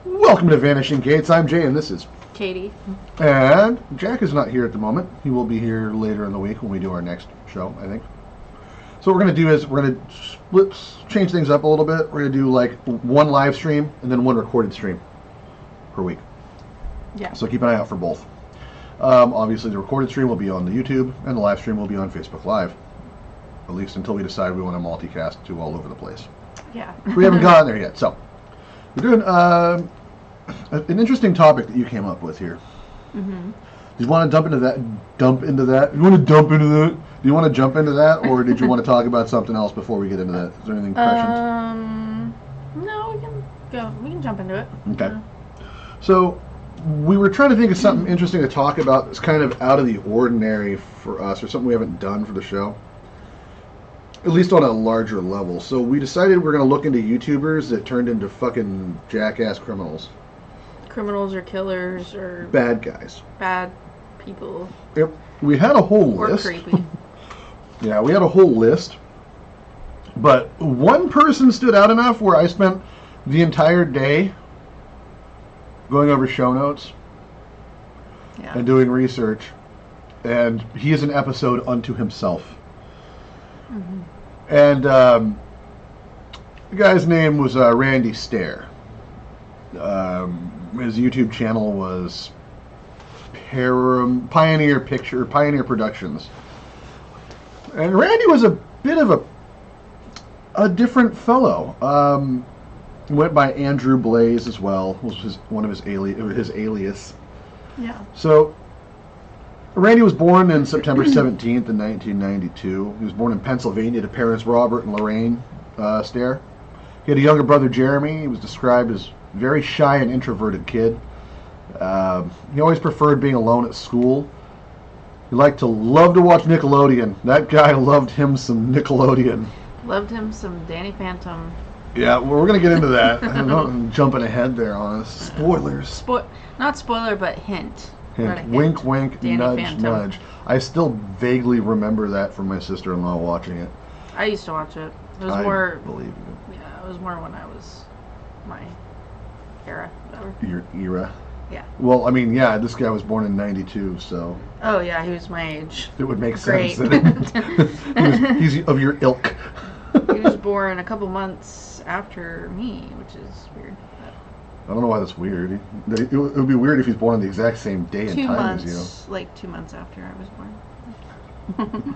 Welcome to Vanishing Gates. I'm Jay, and this is Katie. And Jack is not here at the moment. He will be here later in the week when we do our next show, I think. So what we're going to do is we're going to change things up a little bit. We're going to do like one live stream and then one recorded stream per week. Yeah. So keep an eye out for both. Obviously, the recorded stream will be on the YouTube, and the live stream will be on Facebook Live. At least until we decide we want to multicast to all over the place. Yeah. We haven't gotten there yet. So we're doing an interesting topic that you came up with here. Mm-hmm. Do you want to Dump into that? You want to dump into that? Do you want to jump into that, or did you want to talk about something else before we get into that? Is there anything prescient? No, we can go. We can jump into it. Okay. So we were trying to think of something interesting to talk about that's kind of out of the ordinary for us, or something we haven't done for the show, at least on a larger level. So we decided we're going to look into YouTubers that turned into fucking jackass criminals. Criminals or killers or Bad guys. bad people. Yep. We had a whole Or list. creepy. Yeah, we had a whole list. But one person stood out enough where I spent the entire day going over show notes Yeah. and doing research. And he is an episode unto himself. Mm-hmm. And the guy's name was Randy Stair. His YouTube channel was Pioneer Productions. And Randy was a bit of a different fellow. He went by Andrew Blaze as well. Was one of his alias. Yeah. So Randy was born in September 17th in 1992. He was born in Pennsylvania to parents Robert and Lorraine Stair. He had a younger brother, Jeremy. He was described as a very shy and introverted kid. He always preferred being alone at school. He loved to watch Nickelodeon. That guy loved him some Nickelodeon. Loved him some Danny Phantom. Yeah, well, we're going to get into that. I'm jumping ahead there on us. Spoilers. Not spoiler, but hint. Hint. Hint. Wink, wink, Danny nudge, Phantom. nudge. I still vaguely remember that from my sister-in-law watching it. I used to watch it. It was I more. believe you. Yeah, it was more when I was my era, whatever. Your era. Yeah. Well, I mean, yeah, this guy was born in 92, so Oh yeah, he was my age. it would make Great. sense that he's of your ilk. He was born a couple months after me, which is weird. I don't know why that's weird. It would be weird if he's born on the exact same day and 2 time months, as you. like 2 months after I was born.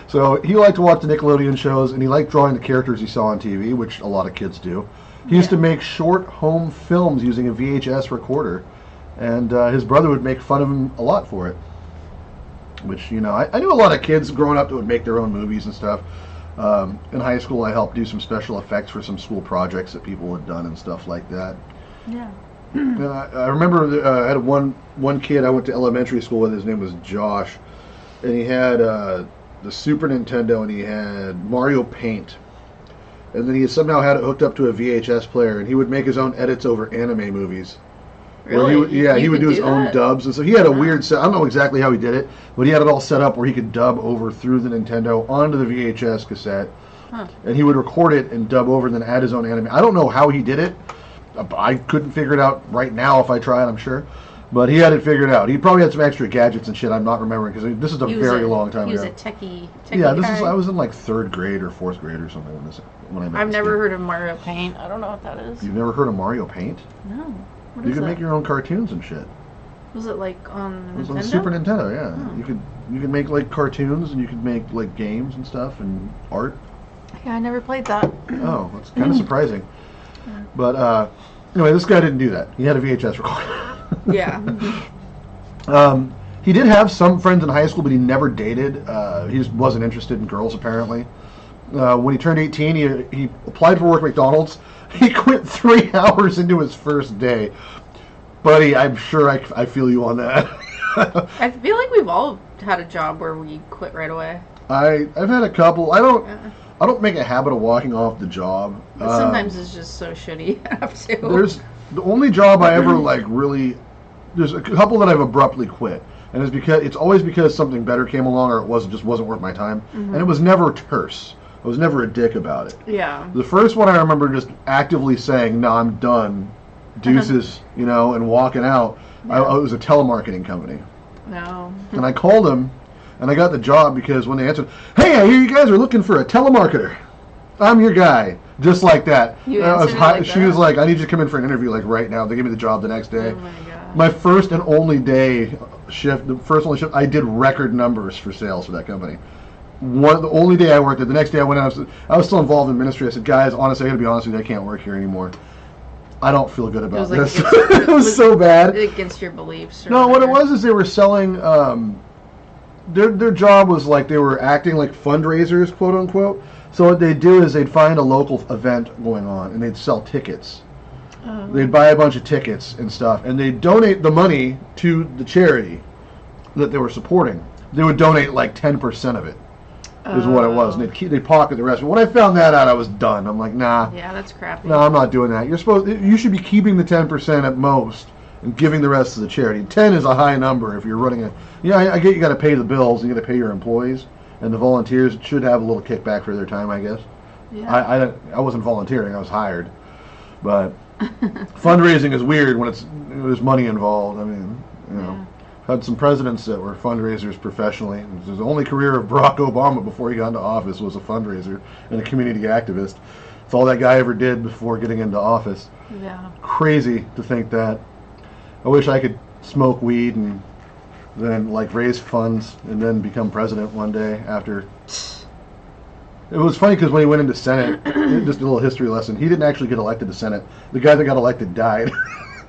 So he liked to watch the Nickelodeon shows, and he liked drawing the characters he saw on TV, which a lot of kids do. He used to make short home films using a VHS recorder, and his brother would make fun of him a lot for it. Which, you know, I knew a lot of kids growing up that would make their own movies and stuff. In high school, I helped do some special effects for some school projects that people had done and stuff like that. Yeah. I remember I had one kid I went to elementary school with. His name was Josh, and he had the Super Nintendo, and he had Mario Paint, and then he somehow had it hooked up to a VHS player, and he would make his own edits over anime movies. Really? He would do his own that? dubs, and so he had a weird set. I don't know exactly how he did it, but he had it all set up where he could dub over through the Nintendo onto the VHS cassette, and he would record it and dub over, and then add his own anime. I don't know how he did it. I couldn't figure it out right now if I tried, I'm sure. But he had it figured out. He probably had some extra gadgets and shit I'm not remembering, because this is a very long time ago. He was a techie Yeah, guy. I was in like 3rd grade or 4th grade or something when I met I've this never kid. heard of Mario Paint. I don't know what that is. You've never heard of Mario Paint? No. What You is could that? make your own cartoons and shit. Was it like on It was Nintendo? on Super Nintendo, yeah. Oh. You could make like cartoons, and you could make like games and stuff and art. Yeah, I never played that. Oh, that's kind of surprising. But anyway, this guy didn't do that. He had a VHS recorder. Yeah. He did have some friends in high school, but he never dated. He just wasn't interested in girls, apparently. When he turned 18, he applied for work at McDonald's. He quit 3 hours into his first day. Buddy, I'm sure I feel you on that. I feel like we've all had a job where we quit right away. I've had a couple. I don't make a habit of walking off the job. But sometimes it's just so shitty you have to. There's the only job I ever like really. There's a couple that I've abruptly quit, and it's always because something better came along, or it wasn't worth my time, and it was never terse. I was never a dick about it. Yeah. The first one I remember just actively saying, "No, I'm done," deuces, you know, and walking out. Yeah. It was a telemarketing company. No. And I called them, and I got the job because when they answered, "Hey, I hear you guys are looking for a telemarketer. I'm your guy." Just like that. You I was answered it hot, like she that? was like, "I need you to come in for an interview like right now." They gave me the job the next day. Oh my god. My first and only day shift, the first only shift, I did record numbers for sales for that company. The only day I worked there. The next day I went out. I was still involved in ministry. I said, "Guys, honestly, I got to be honest with you. I can't work here anymore. I don't feel good about this." It was so bad. Against your beliefs. Or No, what it whatever. was is they were selling. Their job was like they were acting like fundraisers, quote unquote. So what they'd do is they'd find a local event going on and they'd sell tickets. Oh. They'd buy a bunch of tickets and stuff, and they'd donate the money to the charity that they were supporting. They would donate like 10% of it. Is what it was, and they'd pocket the rest. But when I found that out, I was done. I'm like, nah. Yeah, that's crappy. No, I'm not doing that. You should be keeping the 10% at most and giving the rest to the charity. 10 is a high number if you're running a. Yeah, I get you got to pay the bills and you got to pay your employees, and the volunteers should have a little kickback for their time, I guess. Yeah. I wasn't volunteering. I was hired, but fundraising is weird when there's money involved. I mean, you know. Yeah. Had some presidents that were fundraisers professionally. It was the only career of Barack Obama before he got into office was a fundraiser and a community activist. That's all that guy ever did before getting into office. Yeah. Crazy to think that. I wish I could smoke weed and then like raise funds and then become president one day after. It was funny because when he went into Senate, just a little history lesson, he didn't actually get elected to Senate. The guy that got elected died.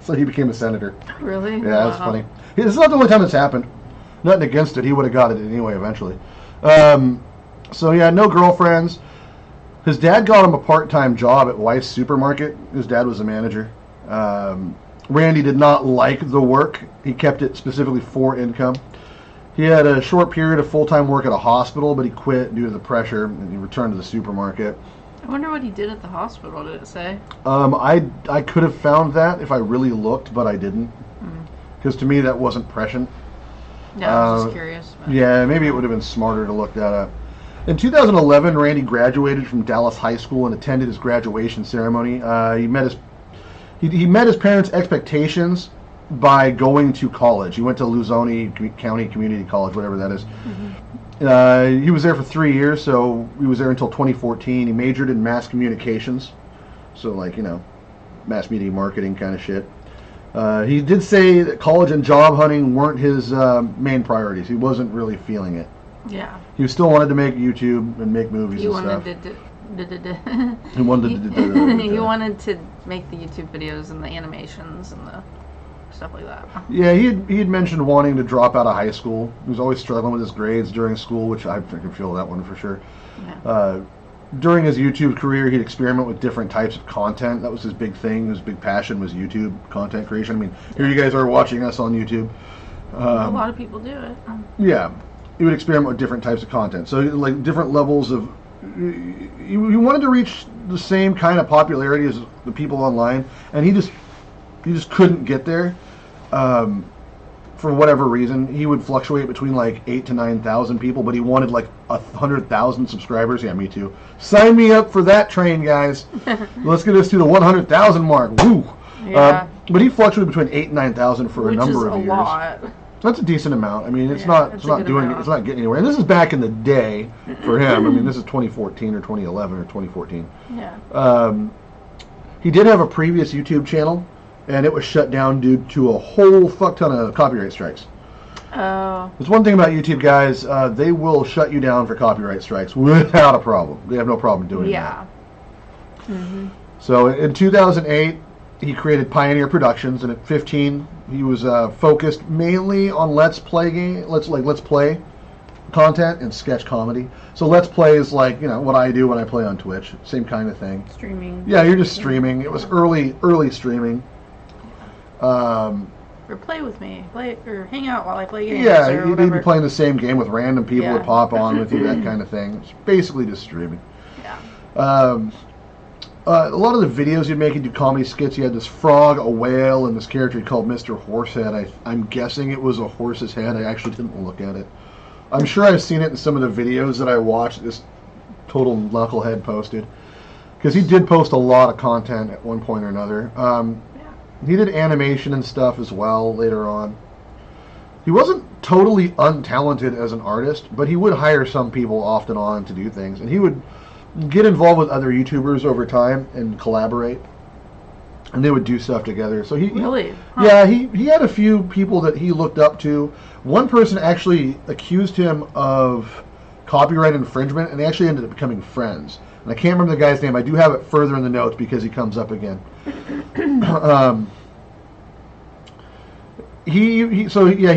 So he became a senator. Really? Yeah, that's funny. It's not the only time it's happened. Nothing against it. He would have got it anyway eventually. So yeah, no girlfriends. His dad got him a part-time job at Weis Supermarket. His dad was a manager. Randy did not like the work. He kept it specifically for income. He had a short period of full-time work at a hospital, but he quit due to the pressure, and he returned to the supermarket. I wonder what he did at the hospital, did it say? I could have found that if I really looked, but I didn't. Because to me, that wasn't prescient. Yeah, I was just curious. But. Yeah, maybe it would have been smarter to look that up. In 2011, Randy graduated from Dallas High School and attended his graduation ceremony. He met his parents' expectations by going to college. He went to Luzone County Community College, whatever that is. He was there for 3 years, so he was there until 2014. He majored in mass communications, so like, you know, mass media marketing kind of shit. He did say that college and job hunting weren't his main priorities. He wasn't really feeling it. Yeah. He still wanted to make YouTube and make movies and stuff. He wanted to make the YouTube videos and the animations and the stuff like that. Yeah, he had mentioned wanting to drop out of high school. He was always struggling with his grades during school, which I can feel that one for sure. Yeah. During his YouTube career, he'd experiment with different types of content. That was his big thing. His big passion was YouTube content creation. I mean, here you guys are watching us on YouTube. A lot of people do it. Yeah, he would experiment with different types of content. So like different levels of. He wanted to reach the same kind of popularity as the people online, and he just couldn't get there. For whatever reason, he would fluctuate between like 8,000 to 9,000 people, but he wanted like 100,000 subscribers. Yeah, me too. Sign me up for that train, guys. Let's get us to the 100,000 mark. Woo! Yeah. But he fluctuated between 8,000 and 9,000 for a number of years. Which is a lot. That's a decent amount. I mean, it's Yeah, not getting anywhere. And this is back in the day for him. I mean, this is 2014 or 2011 or 2014. Yeah. He did have a previous YouTube channel, and it was shut down due to a whole fuck ton of copyright strikes. Oh. There's one thing about YouTube, guys. They will shut you down for copyright strikes without a problem. They have no problem doing that. Yeah. Mm-hmm. So in 2008, he created Pioneer Productions, and at 15, he was focused mainly on let's play content and sketch comedy. So let's play is like, you know, what I do when I play on Twitch. Same kind of thing. Streaming. Yeah, you're just streaming. It was early streaming. Or play with me. Play or hang out while I play games. Yeah, or you'd be playing the same game with random people Yeah. that pop on with you, that kind of thing. It's basically just streaming. Yeah. A lot of the videos you'd make, he'd do comedy skits. He had this frog, a whale, and this character he called Mr. Horsehead. I'm guessing it was a horse's head. I actually didn't look at it. I'm sure I've seen it in some of the videos that I watched this total knucklehead posted. Because he did post a lot of content at one point or another. He did animation and stuff as well later on. He wasn't totally untalented as an artist, but he would hire some people often on to do things, and he would get involved with other YouTubers over time and collaborate, and they would do stuff together. So really? Huh. Yeah, he had a few people that he looked up to. One person actually accused him of copyright infringement, and they actually ended up becoming friends. And I can't remember the guy's name. I do have it further in the notes because he comes up again. He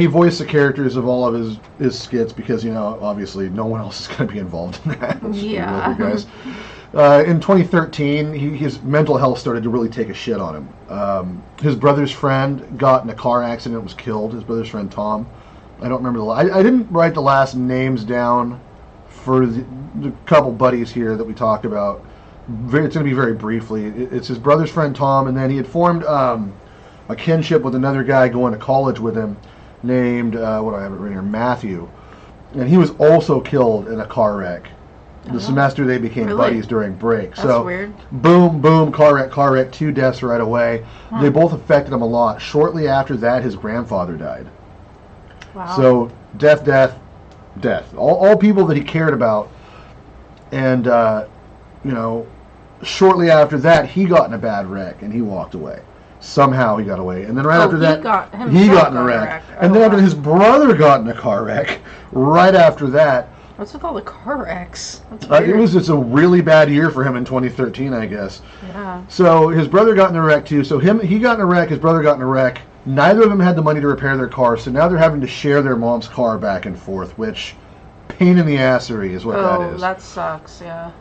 voiced the characters of all of his skits because, you know, obviously no one else is going to be involved in that. Yeah. Guys. In 2013, his mental health started to really take a shit on him. His brother's friend got in a car accident and was killed. His brother's friend, Tom. I don't remember I didn't write the last names down for the couple buddies here that we talked about. It's going to be very briefly. It's his brother's friend, Tom, and then he had formed a kinship with another guy going to college with him named, what do I have it written here, Matthew. And he was also killed in a car wreck. The semester they became buddies during break. That's weird. Boom, boom, car wreck, 2 deaths right away. Huh. They both affected him a lot. Shortly after that, his grandfather died. Wow. So, death. All people that he cared about. And, you know, shortly after that, he got in a bad wreck and he walked away. Somehow he got away. And then after that, he got in a wreck. And then after his brother got in a car wreck, right after that. What's with all the car wrecks? It was just a really bad year for him in 2013, I guess. Yeah. So his brother got in a wreck too. So he got in a wreck, his brother got in a wreck. Neither of them had the money to repair their car, so now they're having to share their mom's car back and forth, which pain in the assery is what that is. Oh, that sucks, yeah.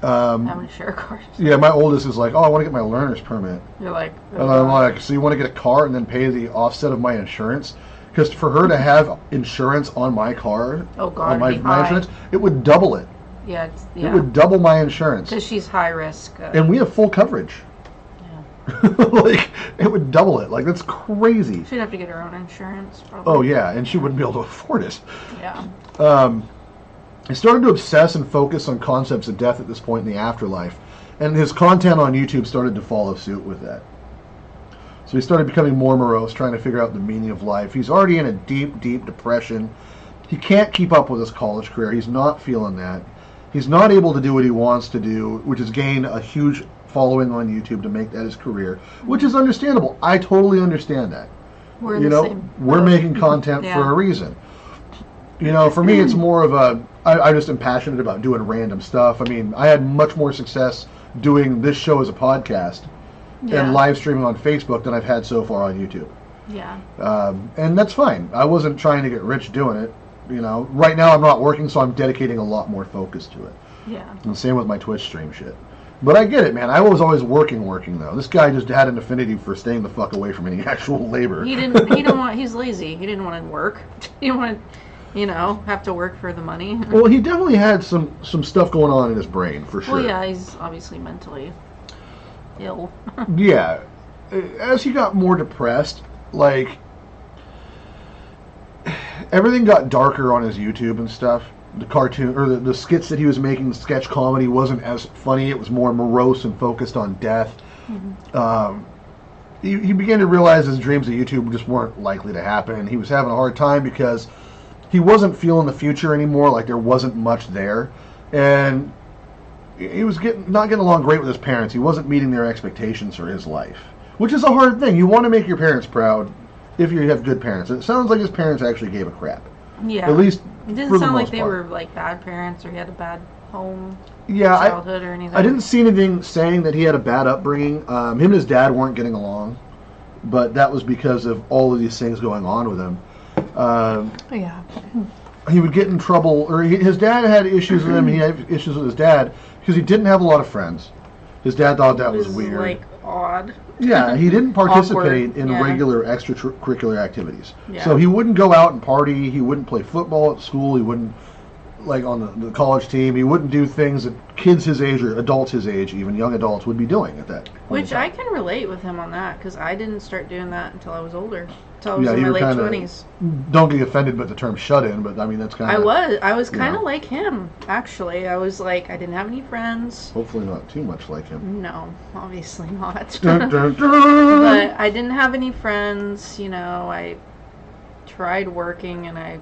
Having to share cars. Yeah, my oldest is like, oh, I want to get my learner's permit. You're like, and I'm like, so you want to get a car and then pay the offset of my insurance? Because for her to have insurance on my car, on my insurance, it would double it. Yeah, it would double my insurance. Because she's high risk. And we have full coverage. Yeah. Like, it would double it. Like, that's crazy. She'd have to get her own insurance, probably. Oh, yeah, and she wouldn't be able to afford it. Yeah. He started to obsess and focus on concepts of death at this point in the afterlife, and his content on YouTube started to follow suit with that. So he started becoming more morose, trying to figure out the meaning of life. He's already in a deep, deep depression. He can't keep up with his college career. He's not feeling that. He's not able to do what he wants to do, which is gain a huge following on YouTube to make that his career, which is understandable. I totally understand that. We're making content for a reason. You know, for me, it's more of I just am passionate about doing random stuff. I mean, I had much more success doing this show as a podcast and live streaming on Facebook than I've had so far on YouTube. Yeah. And that's fine. I wasn't trying to get rich doing it. You know, right now I'm not working, so I'm dedicating a lot more focus to it. Yeah. And same with my Twitch stream shit. But I get it, man. I was always working though. This guy just had an affinity for staying the fuck away from any actual labor. He's lazy. He didn't want to work. He didn't want to, have to work for the money. Well, he definitely had some stuff going on in his brain, for sure. Well, yeah, he's obviously mentally ill. Yeah. As he got more depressed, like, everything got darker on his YouTube and stuff. The cartoon, or the skits that he was making, the sketch comedy wasn't as funny. It was more morose and focused on death. Mm-hmm. He began to realize his dreams of YouTube just weren't likely to happen. He was having a hard time because he wasn't feeling the future anymore, like there wasn't much there. And he was not getting along great with his parents. He wasn't meeting their expectations for his life, which is a hard thing. You want to make your parents proud if you have good parents. It sounds like his parents actually gave a crap. Yeah. At least it didn't sound like they were like bad parents or he had a bad home childhood or anything. I didn't see anything saying that he had a bad upbringing. Him and his dad weren't getting along, but that was because of all of these things going on with him. Yeah. He would get in trouble, or his dad had issues with him, and he had issues with his dad because he didn't have a lot of friends. His dad thought that was weird. Like odd. Yeah, he didn't participate in regular extracurricular activities. Yeah. So he wouldn't go out and party. He wouldn't play football at school. He wouldn't like on the college team. He wouldn't do things that kids his age or adults his age, even young adults, would be doing at that point. Which I can relate with him on that, because I didn't start doing that until I was older. Until I was in my late 20s. Don't get offended by the term shut-in, but I mean, that's kind of... I was kind of like him, actually. I was like, I didn't have any friends. Hopefully not too much like him. No, obviously not. Dun, dun, dun. But I didn't have any friends, you know. I tried working, and I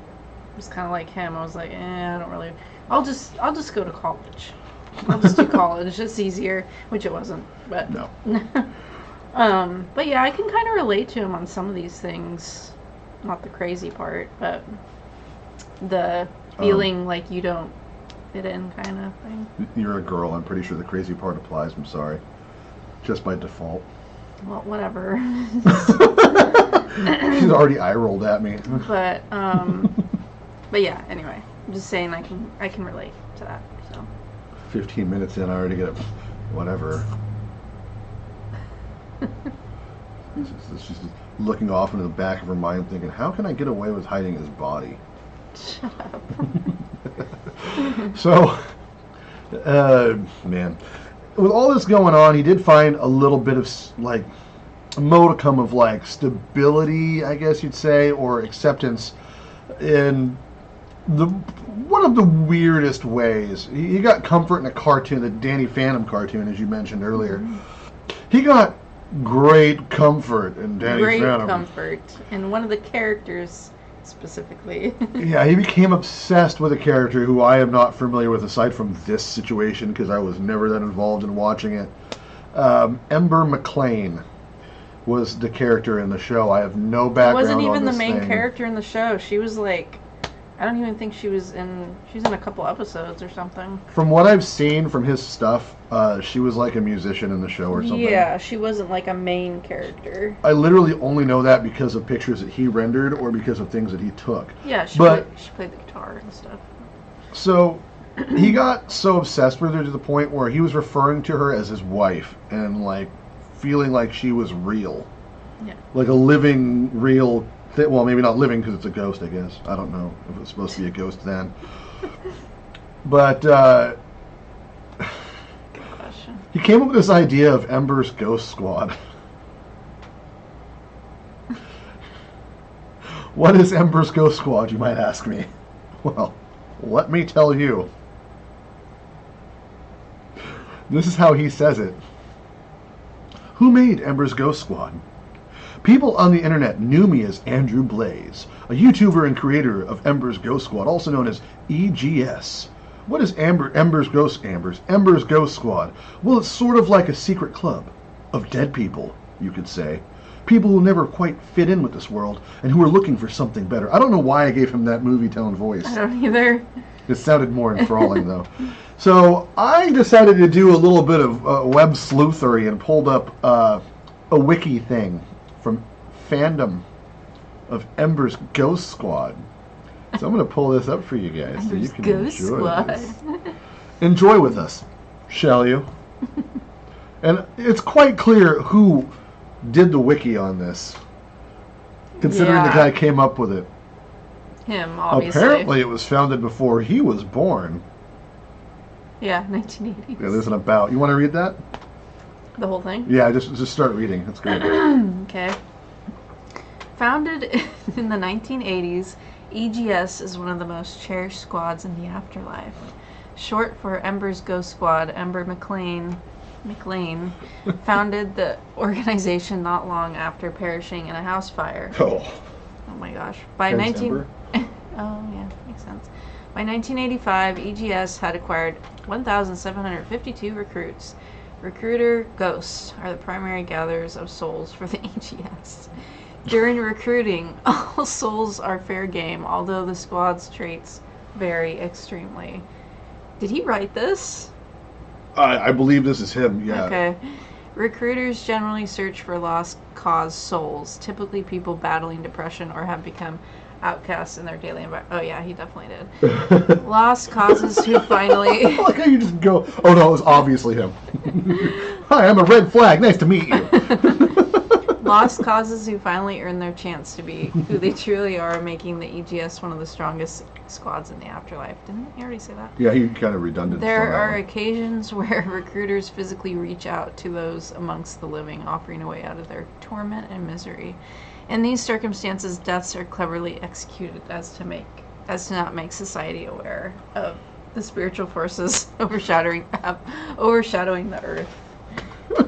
was kind of like him. I was like, I don't really... I'll just go to college. I'll just do college. It's easier, which it wasn't, but... No. But yeah, I can kind of relate to him on some of these things. Not the crazy part, but the feeling like you don't fit in kind of thing. You're a girl. I'm pretty sure the crazy part applies. I'm sorry. Just by default. Well, whatever. She's already eye-rolled at me. But yeah, anyway. I'm just saying I can relate to that, so. 15 minutes in, I already get whatever. She's just looking off into the back of her mind thinking, how can I get away with hiding his body? Shut up. So, man, with all this going on, he did find a little bit of, like, a modicum of, like, stability, I guess you'd say, or acceptance in one of the weirdest ways. He got comfort in a cartoon, the Danny Phantom cartoon, as you mentioned earlier. He got great comfort in Danny Phantom. Great comfort in one of the characters specifically. Yeah, he became obsessed with a character who I am not familiar with aside from this situation because I was never that involved in watching it. Ember McLean was the character in the show. I have no background on this thing. She wasn't even the main character in the show. She was like... I don't even think she was in a couple episodes or something. From what I've seen from his stuff, she was like a musician in the show or something. Yeah, she wasn't like a main character. I literally only know that because of pictures that he rendered or because of things that he took. Yeah, she played the guitar and stuff. So, he got so obsessed with her to the point where he was referring to her as his wife and like feeling like she was real. Yeah. Like a living, real... Well, maybe not living because it's a ghost, I guess. I don't know if it's supposed to be a ghost then. But good question. He came up with this idea of Ember's Ghost Squad. What is Ember's Ghost Squad, you might ask me? Well, let me tell you. This is how he says it. Who made Ember's Ghost Squad? People on the internet knew me as Andrew Blaze, a YouTuber and creator of Ember's Ghost Squad, also known as EGS. What is Ember's Ghost Squad? Well, it's sort of like a secret club of dead people, you could say. People who never quite fit in with this world and who are looking for something better. I don't know why I gave him that movie tone voice. I don't either. It sounded more enthralling, though. So I decided to do a little bit of web sleuthery and pulled up a wiki thing from fandom of Ember's Ghost Squad. So I'm going to pull this up for you guys so you can Ghost enjoy Squad. this. Enjoy with us, shall you? And it's quite clear who did the wiki on this, considering the guy came up with it. Him, obviously. Apparently it was founded before he was born. Yeah, 1980s. Yeah, there's an about. You want to read that? The whole thing? Yeah, just start reading. That's great. Okay. Founded in the 1980s, EGS is one of the most cherished squads in the afterlife. Short for Ember's Ghost Squad, Ember McLean founded the organization not long after perishing in a house fire. Oh my gosh. By Oh yeah, makes sense. By 1985, EGS had acquired 1,752 recruits. Recruiter ghosts are the primary gatherers of souls for the EGS. During recruiting, all souls are fair game, although the squad's traits vary extremely. Did he write this? I believe this is him, yeah. Okay. Recruiters generally search for lost cause souls, typically people battling depression or have become outcasts in their daily environment. Oh yeah, he definitely did. Lost causes who finally... I like how you just go, oh no, it was obviously him. Hi, I'm a red flag. Nice to meet you. Lost causes who finally earn their chance to be who they truly are, making the EGS one of the strongest squads in the afterlife. Didn't he already say that? Yeah, he kind of redundant. There are occasions where recruiters physically reach out to those amongst the living, offering a way out of their torment and misery. In these circumstances, deaths are cleverly executed as to not make society aware of the spiritual forces overshadowing the earth.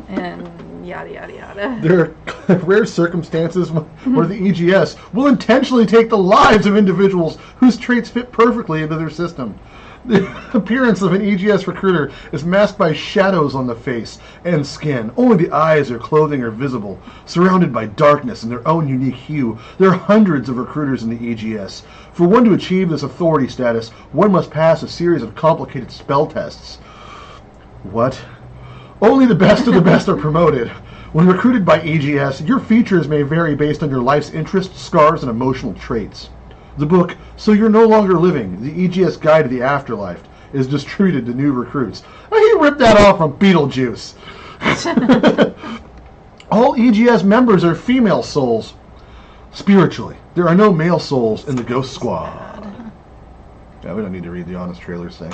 And yada yada yada. There are rare circumstances where the EGS will intentionally take the lives of individuals whose traits fit perfectly into their system. The appearance of an EGS recruiter is masked by shadows on the face and skin. Only the eyes or clothing are visible, surrounded by darkness in their own unique hue. There are hundreds of recruiters in the EGS. For one to achieve this authority status, one must pass a series of complicated spell tests. What? Only the best of the best are promoted. When recruited by EGS, your features may vary based on your life's interests, scars, and emotional traits. The book, So You're No Longer Living, the EGS Guide to the Afterlife, is distributed to new recruits. He ripped that off from Beetlejuice. All EGS members are female souls. Spiritually, there are no male souls in the Ghost Squad. Yeah, we don't need to read the honest trailers thing.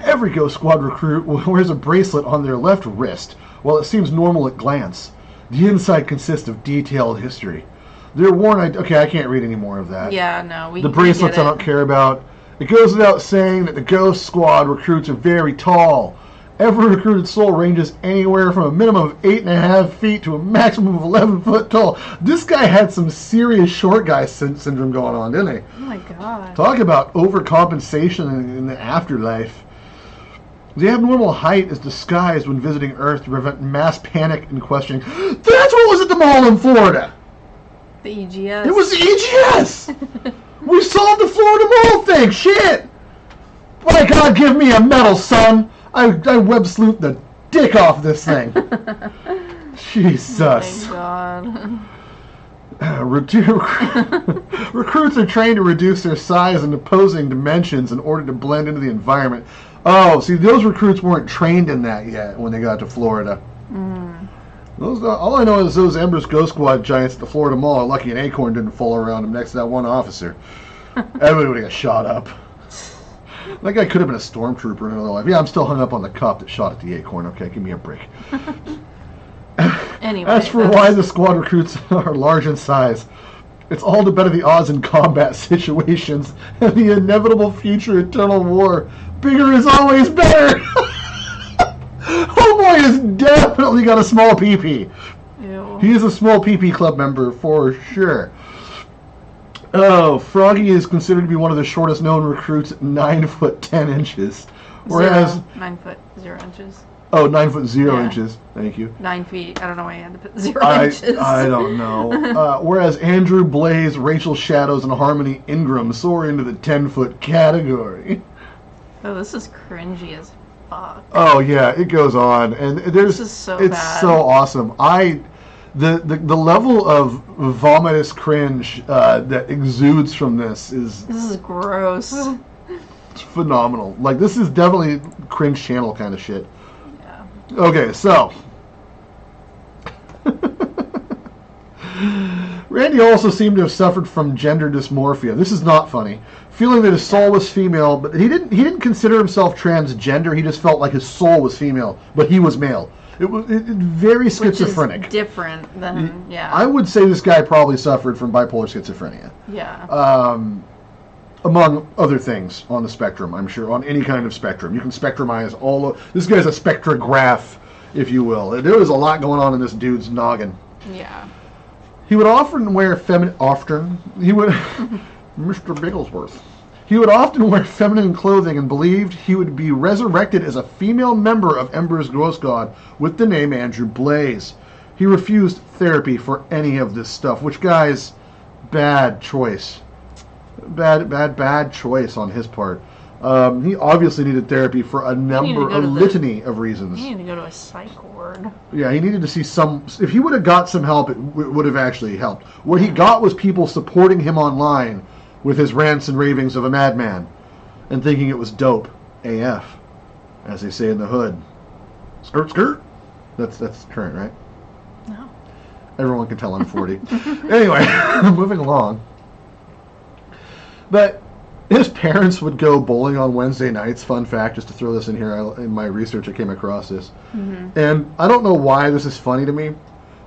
Every Ghost Squad recruit wears a bracelet on their left wrist. While it seems normal at glance, the inside consists of detailed history. They're worn... Okay, I can't read any more of that. Yeah, no, the bracelets I don't care about. It goes without saying that the Ghost Squad recruits are very tall. Every recruited soul ranges anywhere from a minimum of 8.5 feet to a maximum of 11 foot tall. This guy had some serious short guy syndrome going on, didn't he? Oh my god. Talk about overcompensation in the afterlife. The abnormal height is disguised when visiting Earth to prevent mass panic and questioning. That's what was at the mall in Florida! The EGS. It was the EGS! We solved the Florida Mall thing! Shit! By God, give me a medal, son! I web sleuth the dick off this thing. Jesus. Oh my God. Recruits are trained to reduce their size and opposing dimensions in order to blend into the environment. Oh, see, those recruits weren't trained in that yet when they got to Florida. All I know is those Embers Ghost Squad giants at the Florida Mall are lucky an acorn didn't fall around them next to that one officer. Everybody would have got shot up. That guy could have been a stormtrooper in another life. Yeah, I'm still hung up on the cop that shot at the acorn. Okay, give me a break. Anyway, as for why the squad recruits are large in size, it's all to better the odds in combat situations and the inevitable future eternal war. Bigger is always better! Homeboy has definitely got a small PP. Ew. He is a small PP club member for sure. Oh, Froggy is considered to be one of the shortest known recruits at 9 foot 10 inches. Whereas 9 foot 0 inches. Oh, 9 foot 0 inches. Thank you. 9 feet. I don't know why you had to put 0 inches. I don't know. Whereas Andrew Blaze, Rachel Shadows, and Harmony Ingram soar into the 10-foot category. Oh, this is cringy as fuck. Oh yeah, it goes on, and This is so it's bad. so awesome. The level of vomitous cringe that exudes from this is gross. phenomenal. Like, this is definitely cringe channel kind of shit. Yeah. Okay, so Randy also seemed to have suffered from gender dysmorphia. This is not funny. Feeling that his soul was female, but he didn't consider himself transgender. He just felt like his soul was female, but he was male. It was very schizophrenic. Which is different than, yeah. I would say this guy probably suffered from bipolar schizophrenia. Yeah. Among other things on the spectrum, I'm sure, on any kind of spectrum. You can spectrumize all of... This guy's a spectrograph, if you will. There was a lot going on in this dude's noggin. Yeah. He would often wear feminine... Mr. Bigglesworth. He would often wear feminine clothing and believed he would be resurrected as a female member of Ember's Ghost God with the name Andrew Blaze. He refused therapy for any of this stuff, which, guys, bad choice. Bad choice on his part. He obviously needed therapy for a litany of reasons. He needed to go to a psych ward. Yeah, he needed to see some... If he would have got some help, it would have actually helped. What he got was people supporting him online with his rants and ravings of a madman and thinking it was dope AF, as they say in the hood. Skirt, skirt. That's current, right? No. Everyone can tell I'm 40. Anyway, moving along. But his parents would go bowling on Wednesday nights. Fun fact, just to throw this in here, in my research I came across this. And I don't know why this is funny to me,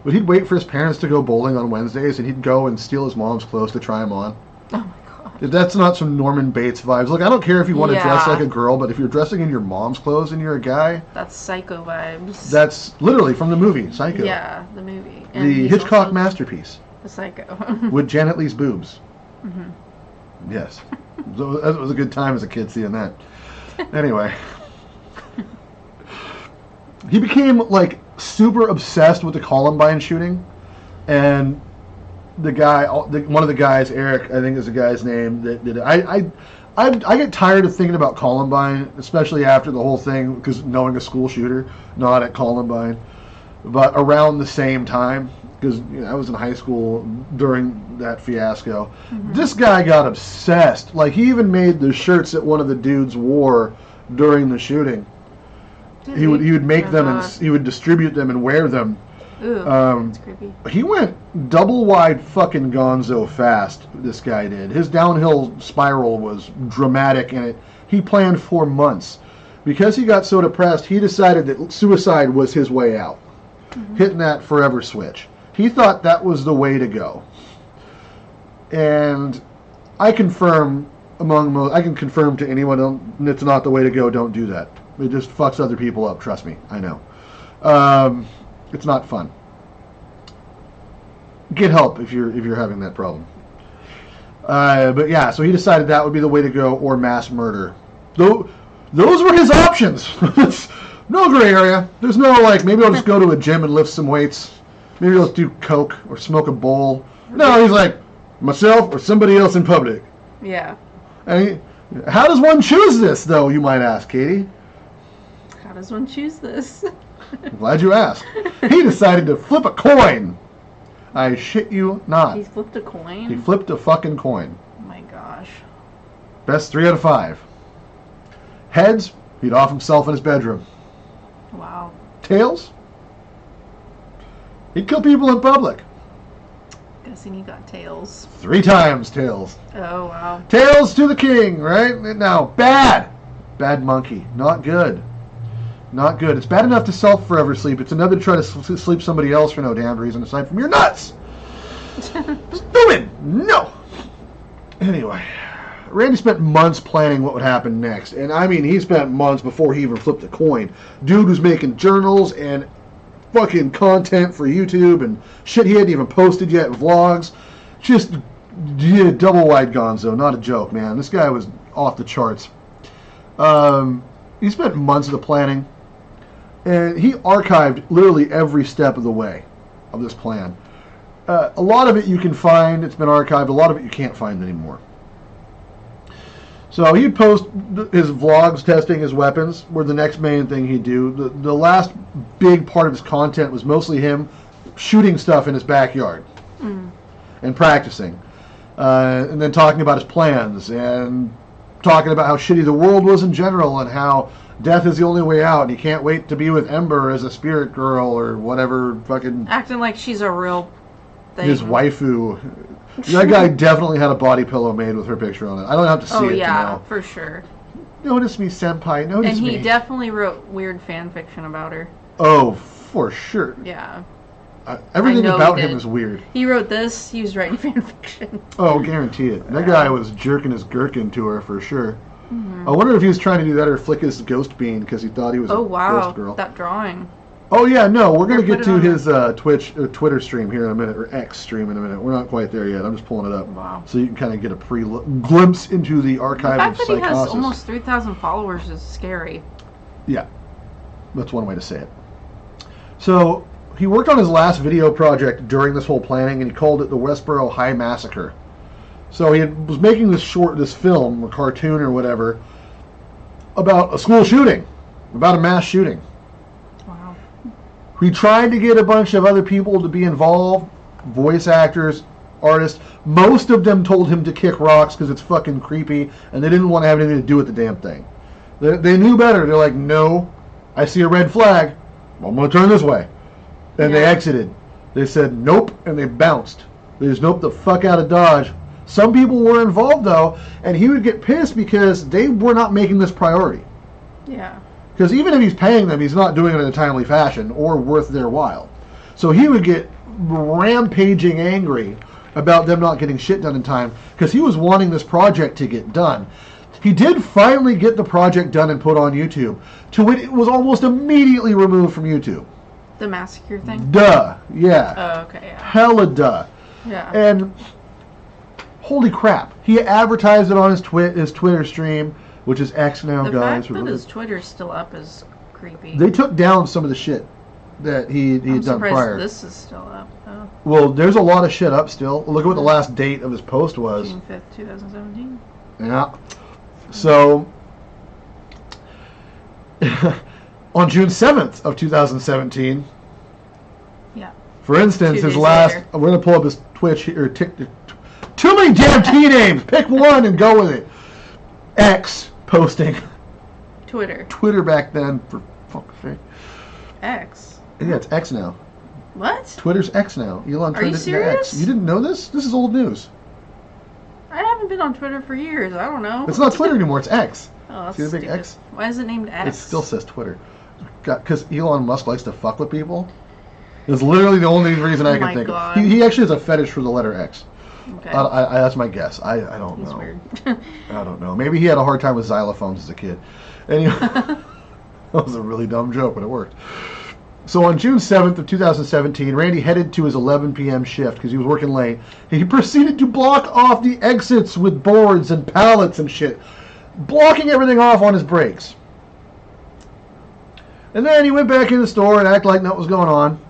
but he'd wait for his parents to go bowling on Wednesdays, and he'd go and steal his mom's clothes to try them on. Oh my god. That's not some Norman Bates vibes. Look, I don't care if you want to dress like a girl, but if you're dressing in your mom's clothes and you're a guy... That's Psycho vibes. That's literally from the movie, Psycho. Yeah, the movie. And The Hitchcock masterpiece. The Psycho. With Janet Leigh's boobs. Yes. So that was a good time as a kid seeing that. Anyway. He became, like, super obsessed with the Columbine shooting. And the guy, one of the guys, Eric, I think is the guy's name, that did it. I get tired of thinking about Columbine, especially after the whole thing, because knowing a school shooter, not at Columbine, but around the same time, because I was in high school during that fiasco. This guy got obsessed. Like, he even made the shirts that one of the dudes wore during the shooting. He would make them and he would distribute them and wear them. Ooh, that's creepy. He went double wide fucking gonzo fast, this guy did. His downhill spiral was dramatic, and he planned for months. Because he got so depressed, he decided that suicide was his way out. Hitting that forever switch. He thought that was the way to go. And I confirm I can confirm to anyone it's not the way to go, don't do that. It just fucks other people up, trust me, I know. It's not fun. Get help if you're having that problem. But yeah, so he decided that would be the way to go, or mass murder. Those were his options. No gray area. There's no like, maybe I'll just go to a gym and lift some weights. Maybe I'll do coke or smoke a bowl. No, he's like, myself or somebody else in public. Yeah. And how does one choose this, though, you might ask, Katie? How does one choose this? I'm glad you asked. He decided to flip a coin. I shit you not. He flipped a coin? He flipped a fucking coin. Oh my gosh. Best 3 out of 5. Heads, he'd off himself in his bedroom. Wow. Tails, he'd kill people in public. Guessing he got tails. 3 times tails. Oh, wow. Tails to the king, right? Now, bad. Bad monkey. Not good. Not good. It's bad enough to forever sleep. It's another to try to sleep somebody else for no damn reason aside from you're nuts. Stupid. No. Anyway, Randy spent months planning what would happen next. And I mean, he spent months before he even flipped a coin. Dude was making journals and fucking content for YouTube and shit he hadn't even posted yet, vlogs. Just double wide gonzo. Not a joke, man. This guy was off the charts. He spent months of the planning. And he archived literally every step of the way of this plan. A lot of it you can find. It's been archived. A lot of it you can't find anymore. So he'd post his vlogs testing his weapons were the next main thing he'd do. The last big part of his content was mostly him shooting stuff in his backyard and practicing. And then talking about his plans and talking about how shitty the world was in general and how death is the only way out and he can't wait to be with Ember as a spirit girl or whatever fucking... Acting like she's a real thing. His waifu. That guy definitely had a body pillow made with her picture on it. I don't have to see it to know. For sure. Notice me, senpai. Notice me. And he definitely wrote weird fan fiction about her. Oh, for sure. Yeah. Everything about him is weird. He wrote this. He was writing fan fiction. Oh, guarantee it. That guy was jerking his gherkin to her for sure. I wonder if he was trying to do that or flick his ghost bean because he thought he was a ghost girl. That drawing. Oh yeah, no, we're gonna get to his Twitter stream here in a minute, or X stream in a minute. We're not quite there yet. I'm just pulling it up. Wow. So you can kind of get a glimpse into the archive of Psychosis. The fact that he has Psychosis. almost 3,000 followers is scary. Yeah, that's one way to say it. So he worked on his last video project during this whole planning, and he called it the Westboro High Massacre. So he was making this film, a cartoon or whatever, about a school shooting, about a mass shooting. Wow. He tried to get a bunch of other people to be involved, voice actors, artists. Most of them told him to kick rocks because it's fucking creepy, and they didn't want to have anything to do with the damn thing. They knew better. They're like, no, I see a red flag. Well, I'm going to turn this way. And they exited. They said nope, and they bounced. They just noped the fuck out of Dodge. Some people were involved, though, and he would get pissed because they were not making this priority. Yeah. Because even if he's paying them, he's not doing it in a timely fashion or worth their while. So he would get rampaging angry about them not getting shit done in time because he was wanting this project to get done. He did finally get the project done and put on YouTube, to which it was almost immediately removed from YouTube. The massacre thing? Duh. Yeah. Oh, okay, yeah. Hella duh. Yeah. And holy crap, he advertised it on his Twitter stream, which is X now, the guys. The fact that his Twitter's still up is creepy. They took down some of the shit that he had done prior. This is still up. Oh. Well, there's a lot of shit up still. Look at what the last date of his post was. June 5th, 2017. Yeah. So, on June 7th of 2017, yeah. For instance, 2 his days last... later. We're going to pull up his Twitch here. Too many damn T names! Pick one and go with it. X posting. Twitter back then, for fuck's sake. X? Yeah, it's X now. What? Twitter's X now. Elon Are turned you it into serious? X. You didn't know this? This is old news. I haven't been on Twitter for years. I don't know. It's not Twitter anymore. It's X. Oh, that's See the big stupid. X? Why is it named X? It still says Twitter. Because Elon Musk likes to fuck with people. It's literally the only reason I can think of. He actually has a fetish for the letter X. Okay. That's my guess. I don't He's know. weird. I don't know. Maybe he had a hard time with xylophones as a kid. Anyway, that was a really dumb joke, but it worked. So on June 7th of 2017, Randy headed to his 11 p.m. shift because he was working late. He proceeded to block off the exits with boards and pallets and shit, blocking everything off on his breaks. And then he went back in the store and acted like nothing was going on.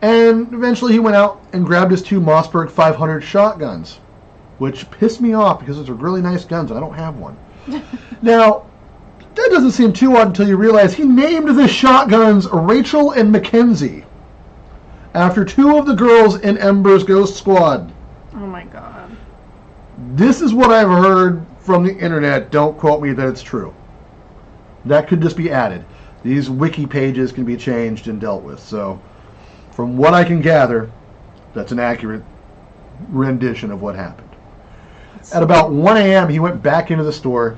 And eventually he went out and grabbed his 2 Mossberg 500 shotguns, which pissed me off because those are really nice guns and I don't have one. Now, that doesn't seem too odd until you realize he named the shotguns Rachel and Mackenzie after 2 of the girls in Ember's Ghost Squad. Oh my god. This is what I've heard from the internet. Don't quote me that it's true. That could just be added. These wiki pages can be changed and dealt with. So, from what I can gather, that's an accurate rendition of what happened. At about 1 a.m., he went back into the store,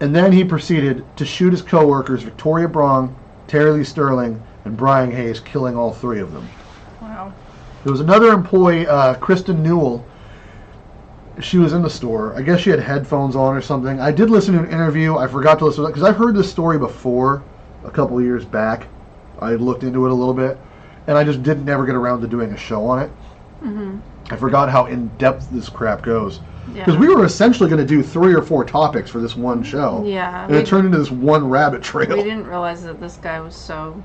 and then he proceeded to shoot his co-workers, Victoria Brong, Terry Lee Sterling, and Brian Hayes, killing all 3 of them. Wow. There was another employee, Kristen Newell. She was in the store. I guess she had headphones on or something. I did listen to an interview. I forgot to listen to it because I've heard this story before, a couple of years back. I looked into it a little bit, and I just didn't never get around to doing a show on it. Mm-hmm. I forgot how in-depth this crap goes. Yeah. Because we were essentially going to do 3 or 4 topics for this one show. Yeah. And it turned into this one rabbit trail. We didn't realize that this guy was so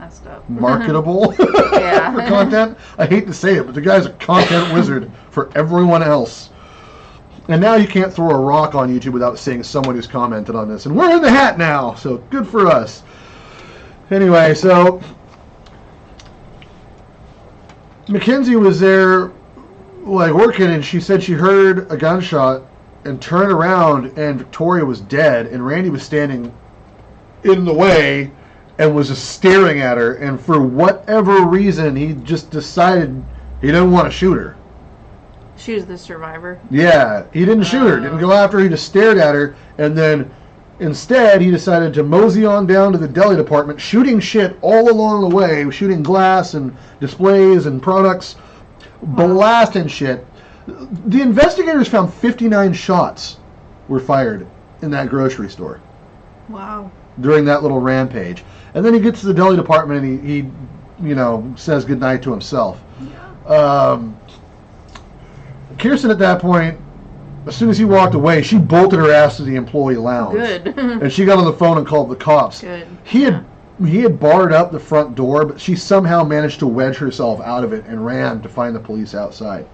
messed up. Marketable Yeah. for content. I hate to say it, but the guy's a content wizard for everyone else. And now you can't throw a rock on YouTube without seeing someone who's commented on this. And we're in the hat now, so good for us. Anyway, so Mackenzie was there like working, and she said she heard a gunshot and turned around, and Victoria was dead, and Randy was standing in the way and was just staring at her, and for whatever reason he just decided he didn't want to shoot her. She was the survivor. Yeah, he didn't shoot her, didn't go after her, he just stared at her, and then instead he decided to mosey on down to the deli department, shooting shit all along the way, shooting glass and displays and products, blasting shit. The investigators found 59 shots were fired in that grocery store. Wow. During that little rampage. And then he gets to the deli department and he says goodnight to himself. Yeah. Kirsten at that point, as soon as he walked away, she bolted her ass to the employee lounge. Good. And she got on the phone and called the cops. Good. He had barred up the front door, but she somehow managed to wedge herself out of it and ran to find the police outside.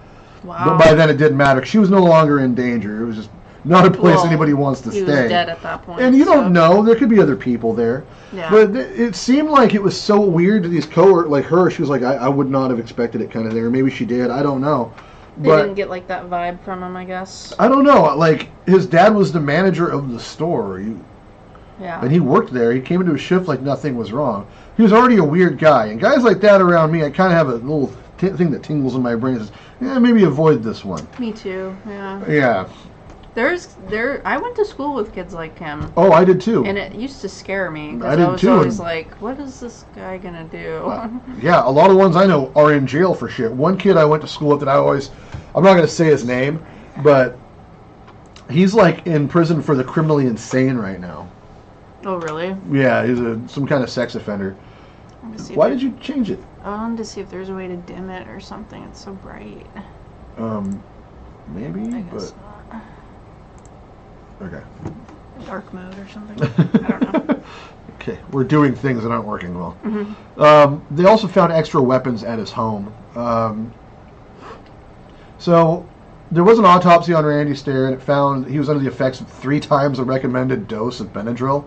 Wow. But by then it didn't matter. She was no longer in danger. It was just not a place anybody wants to he stay. Was dead at that point. And you don't know. There could be other people there. Yeah. But it seemed like it was so weird to these coworkers, like her. She was like, I would not have expected it kind of there. Maybe she did. I don't know. They But didn't get like that vibe from him, I guess. I don't know. Like, his dad was the manager of the store. Yeah. And he worked there. He came into a shift like nothing was wrong. He was already a weird guy. And guys like that around me, I kind of have a little thing that tingles in my brain. That says, yeah, maybe avoid this one. Me too, yeah. Yeah. I went to school with kids like him. Oh, I did too. And it used to scare me. I did I was too, always and- like, what is this guy going to do? Yeah, a lot of ones I know are in jail for shit. One kid I went to school with that I'm not going to say his name, but he's like in prison for the criminally insane right now. Oh, really? Yeah, he's some kind of sex offender. Why did you change it? I wanted to see if there's a way to dim it or something. It's so bright. Maybe, I guess but not. okay. Dark mode or something. I don't know. Okay, we're doing things that aren't working well. Mm-hmm. They also found extra weapons at his home. So there was an autopsy on Randy Stair, and it found he was under the effects of 3 times the recommended dose of Benadryl,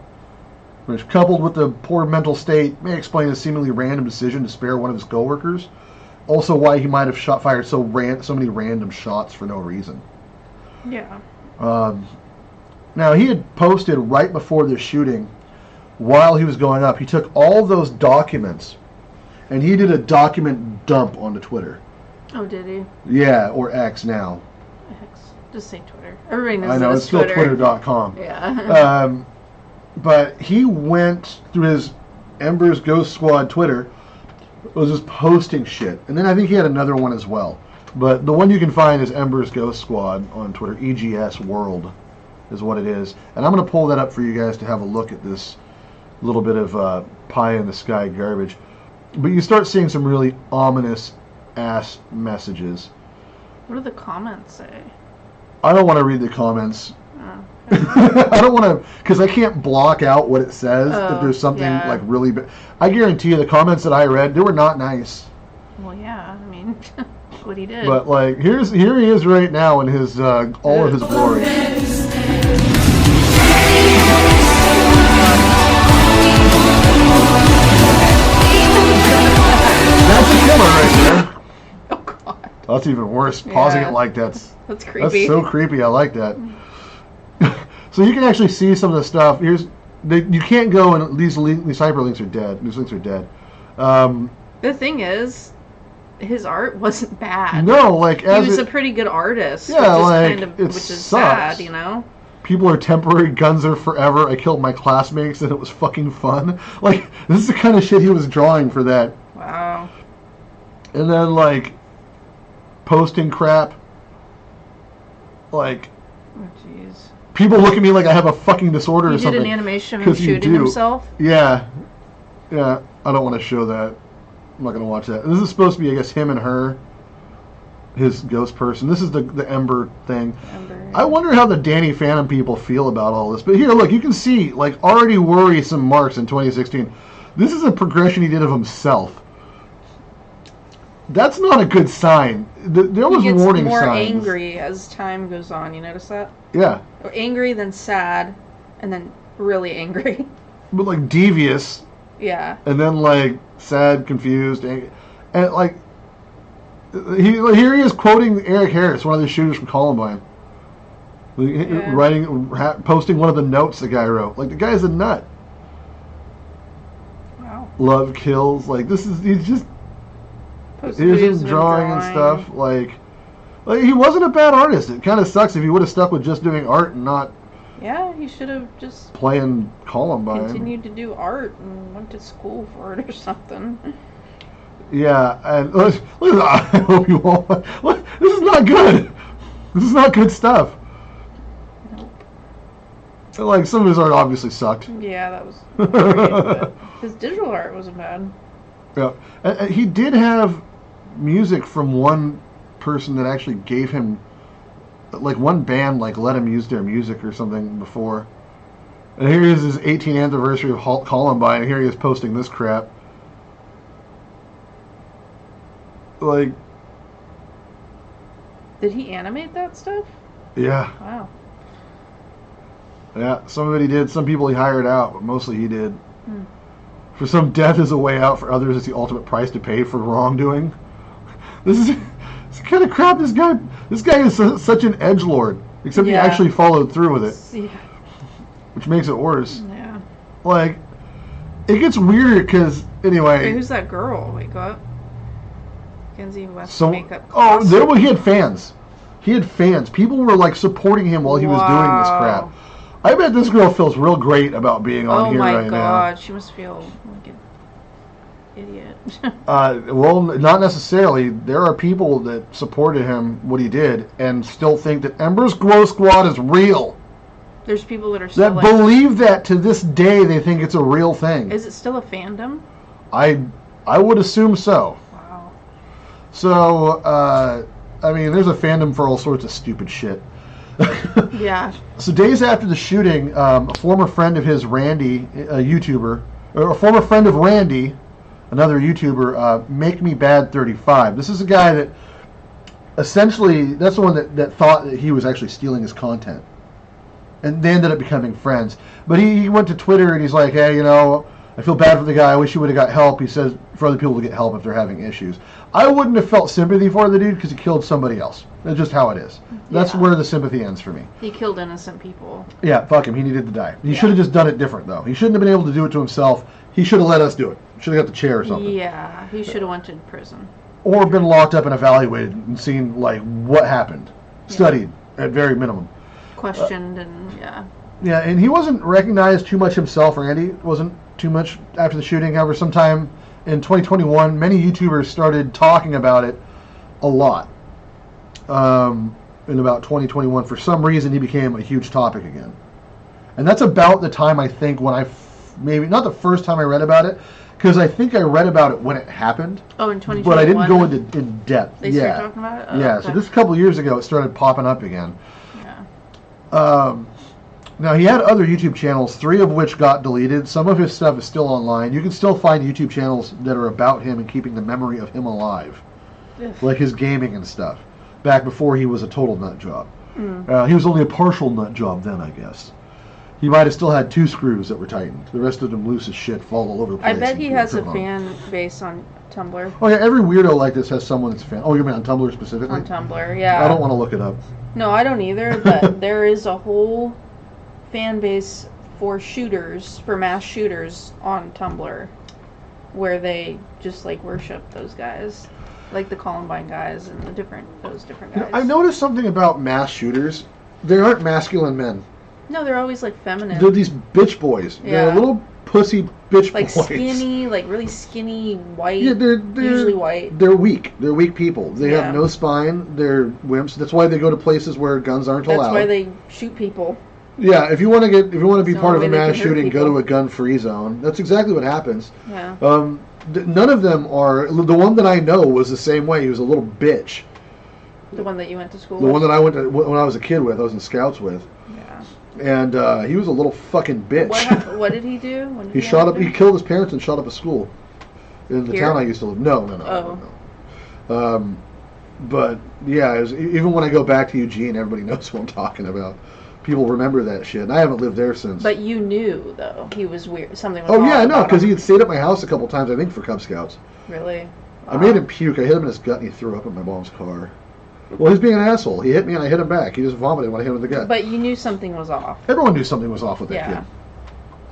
which, coupled with the poor mental state, may explain his seemingly random decision to spare one of his coworkers. Also, why he might have fired so many random shots for no reason. Yeah. Now, he had posted right before the shooting, while he was going up, he took all those documents, and he did a document dump onto Twitter. Oh, did he? Yeah, or X now. X. Just say Twitter. Everybody knows I know, that it's still Twitter. Twitter.com. Yeah. But he went through his Ember's Ghost Squad Twitter, was just posting shit. And then I think he had another one as well. But the one you can find is Ember's Ghost Squad on Twitter. EGS World is what it is. And I'm going to pull that up for you guys to have a look at this little bit of pie in the sky garbage. But you start seeing some really ominous ass messages. What do the comments say? I don't want to read the comments. Oh. I don't want to, because I can't block out what it says if there's something yeah. like really bad. I guarantee you the comments that I read, they were not nice. Well, yeah. I mean, what he did. But like, here he is right now in his all of his glory. That's a killer right there. Oh God. That's even worse. Pausing Yeah. it like that's Creepy. That's so creepy. I like that. So you can actually see some of the stuff. You can't go, and these hyperlinks are dead. These links are dead. The thing is, his art wasn't bad. No, like He was a pretty good artist. Yeah, like, which is sad, you know. People are temporary, guns are forever. I killed my classmates, and it was fucking fun. Like, this is the kind of shit he was drawing for that. Wow. And then like posting crap. Like, Oh jeez. people look at me like I have a fucking disorder He or something. did an animation of him 'Cause you shooting do. himself. Yeah. Yeah. I don't want to show that. I'm not going to watch that. This is supposed to be, I guess, him and her. His ghost person. This is the Ember thing. Ember. I wonder how the Danny Phantom people feel about all this. But here, look, you can see, like, already worrisome marks in 2016. This is a progression he did of himself. That's not a good sign. There was He gets warning more signs. angry as time goes on. You notice that? Yeah. Or angry, then sad, and then really angry. But, like, devious. Yeah. And then, like, sad, confused. And like, here he is quoting Eric Harris, one of the shooters from Columbine. Yeah. Posting one of the notes the guy wrote. Like, the guy's a nut. Wow. Love kills. Like, he's just, Posted videos of here's him him drawing and stuff. Like, he wasn't a bad artist. It kind of sucks if he would have stuck with just doing art and not Yeah, he should have just playing Columbine. continued to do art and went to school for it or something. Yeah, and look at that. I hope you won't. Look, this is not good. This is not good stuff. Nope. Like, some of his art obviously sucked. Yeah, that was great, but his digital art wasn't bad. Yeah, and he did have music from one person that actually gave him, like, one band like let him use their music or something before. And here is his 18th anniversary of Columbine, and here he is posting this crap. Like, Did he animate that stuff? yeah, Wow. yeah. Some of it he did. Some people he hired out, but mostly he did. Hmm. For some, death is a way out. For others, it's the ultimate price to pay for wrongdoing. This is the kind of crap this guy is such an edgelord. Except he Yeah. actually followed through with it, Yeah. which makes it worse. Yeah. Like, it gets weirder because, anyway. Hey, who's that girl? Wait, go up. Kenzie West makeup class. Oh, there he had fans. He had fans. People were like supporting him while he was doing this crap. I bet this girl feels real great about being on here right now. Oh my god, she must feel like an idiot. Well, not necessarily. There are people that supported him, what he did, and still think that Ember's Glow Squad is real. There's people that are still that believe that to this day. They think it's a real thing. Is it still a fandom? I would assume so. Wow. So, I mean, there's a fandom for all sorts of stupid shit. Yeah. So days after the shooting, a former friend of his, Randy, a YouTuber, or a former friend of Randy, another YouTuber, Make Me Bad 35. This is a guy that essentially, that's the one that thought that he was actually stealing his content. And they ended up becoming friends. But he went to Twitter and he's like, hey, you know, I feel bad for the guy. I wish he would have got help. He says for other people to get help if they're having issues. I wouldn't have felt sympathy for the dude because he killed somebody else. That's just how it is. That's where the sympathy ends for me. He killed innocent people. Yeah, fuck him. He needed to die. He should have just done it different, though. He shouldn't have been able to do it to himself. He should have let us do it. Should have got the chair or something. Yeah, he should have went to prison. Or been locked up and evaluated and seen, like, what happened. Studied, at very minimum. Questioned and, yeah. Yeah, and he wasn't recognized too much himself, Randy. Wasn't too much after the shooting. However, sometime in 2021, many YouTubers started talking about it a lot. In about 2021, for some reason, he became a huge topic again. And that's about the time, I think, when maybe, not the first time I read about it, because I think I read about it when it happened. Oh, in 2021? But I didn't go in depth. They started talking about it? Oh, yeah, okay. So just a couple years ago, it started popping up again. Yeah. Now, he had other YouTube channels, 3 of which got deleted. Some of his stuff is still online. You can still find YouTube channels that are about him and keeping the memory of him alive. Like his gaming and stuff. Back before he was a total nut job. He was only a partial nut job then, I guess. He might have still had 2 screws that were tightened. The rest of them loose as shit, fall all over the place. I bet he has a fan base on Tumblr. Oh yeah, every weirdo like this has someone that's a fan. Oh, you mean on Tumblr specifically? On Tumblr, yeah. I don't want to look it up. No, I don't either, but there is a whole fan base for shooters, for mass shooters on Tumblr, where they just like worship those guys. Like the Columbine guys and those different guys. I noticed something about mass shooters. They aren't masculine men. No, they're always like feminine. They're these bitch boys. Yeah. They're little pussy bitch like boys. Skinny, like really skinny, white. Yeah, they're usually white. They're weak. They're weak people. They have no spine. They're wimps. That's why they go to places where guns aren't allowed. That's why they shoot people. Yeah, if you want to be part of a mass shooting, go to a gun-free zone. That's exactly what happens. Yeah. None of them are. The one that I know was the same way. He was a little bitch. The one that you went to school with? The one that I went to when I was a kid with. I was in Scouts with. Yeah. And he was a little fucking bitch. What did he do? He shot up. He killed his parents and shot up a school in the town I used to live. No. But yeah, even when I go back to Eugene, everybody knows what I'm talking about. People remember that shit. And I haven't lived there since. But you knew, though, he was weird. Something was Oh, yeah, I know, because him. he had stayed at my house a couple times, I think, for Cub Scouts. Really? I made him puke. I hit him in his gut, and he threw up in my mom's car. Well, he's being an asshole. He hit me, and I hit him back. He just vomited when I hit him in the gut. But you knew something was off. Everyone knew something was off with that kid.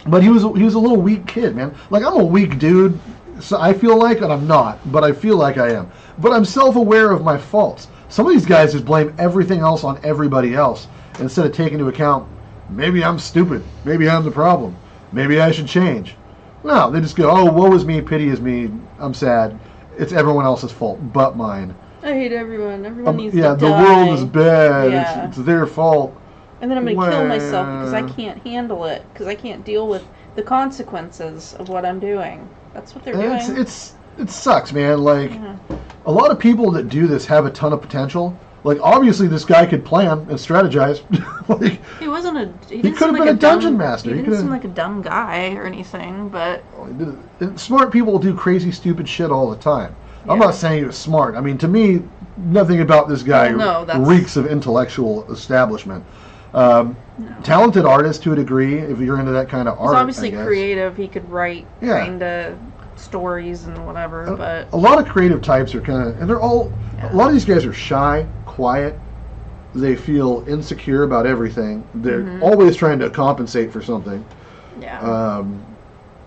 But he was a little weak kid, man. Like, I'm a weak dude, so I feel like, and I'm not, but I feel like I am. But I'm self-aware of my faults. Some of these guys just blame everything else on everybody else instead of taking into account, maybe I'm stupid. Maybe I'm the problem. Maybe I should change. No, they just go, oh, woe is me, pity is me, I'm sad. It's everyone else's fault but mine. I hate everyone. Everyone needs to die. Yeah, the world is bad. Yeah. It's their fault. And then I'm going to kill myself because I can't handle it. Because I can't deal with the consequences of what I'm doing. That's what they're doing. It sucks, man. Like, a lot of people that do this have a ton of potential. Like, obviously, this guy could plan and strategize. Like, he could have been a dungeon master. He didn't seem like a dumb guy or anything, but... Smart people do crazy, stupid shit all the time. Yeah. I'm not saying he was smart. I mean, to me, nothing about this guy reeks of intellectual establishment. Talented artist to a degree, if you're into that kind of art. He's obviously creative. He could write kind of stories and whatever, but... A lot of creative types are kind of... And they're all... A lot of these guys are shy, quiet. They feel insecure about everything. They're always trying to compensate for something. Yeah.